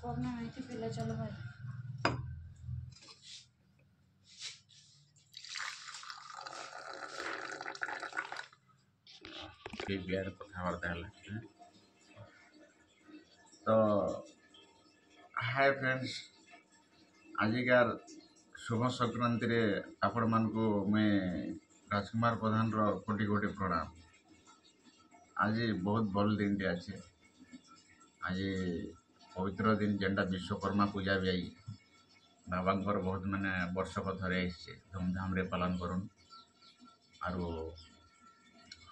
पढ़ना नहीं थी पहले चलो भाई कथबार्ता है। तो हाय फ्रेंड्स, आजिकार शुभ संक्रांति रे आपण मानकु मैं राजकुमार प्रधान रो कोटि कोटि प्रणाम। आज बहुत भल दिन टे अच्छे। आज पवित्र दिन जेनटा विश्वकर्मा पूजा भी आई बाबा बहुत माने वर्षक थरे धूमधाम रे पालन करूँ आरो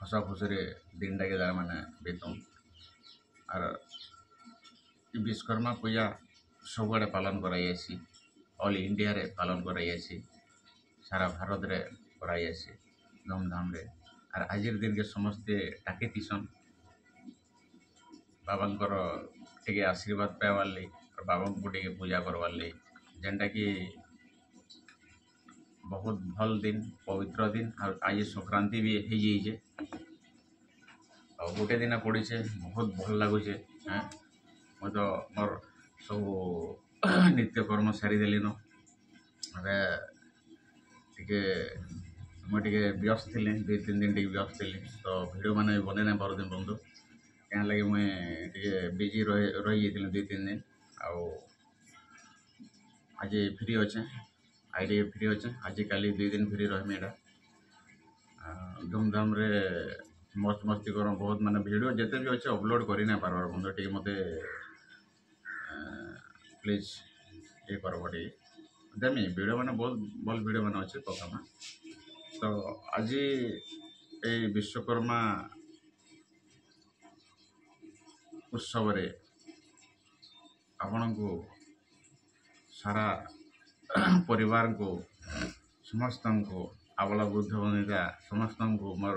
हस खुशी दिन टाके माने बीतूँ और विश्वकर्मा पूजा सबुआड़े पालन कराई ऑल इंडिया रे पालन कराई सारा भारत रे कराई धूमधाम रे। और आज दिन के समस्ते टाके तीसन बाबांकर टिके आशीर्वाद पाइबार लगी और बाबा को टिके पूजा करवार लगी जेनटा कि बहुत भल दिन पवित्र दिन। और आज संक्रांति भी हो जाइए और गोटे दिन पड़ी बहुत भल लगुचे। हाँ मैं तो मोर सब नित्यकर्म सारीदेली न टे मुझे व्यस्त थी 2-3 दिन टे व्यस्त थी तो वीडियो मैंने बने ना पार बंधु क्या लगे मुझे बिजी रही 2-3 दिन आज फ्री अच्छे आई फ्री अच्छे आज काली 2 दिन फ्री रही एटा धूमधाम रे मस्त मस्ती कर बहुत माने वीडियो जिते भी अच्छे अपलोड करना पार्बार बंधु टे मत प्लीज ये करब टे देमी वीडियो मैंने बहुत भल वीडियो मैंने अच्छे पकामा। तो आज ये विश्वकर्मा उत्सव रे आपण को सारा परिवार को समस्त को आबला वृद्ध बनिता समस्त को मोर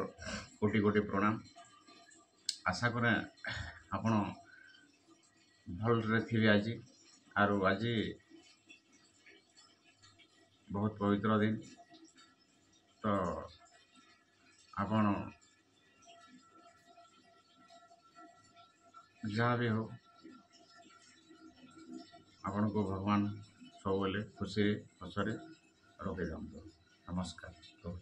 कोटि कोटि प्रणाम। आशा करें आपण भल रे थी आज आरो आज बहुत पवित्र दिन। तो आपण जहाँ भी हो आपण को भगवान सब खुशी हसरे रखे जाऊँ। नमस्कार कहूँ।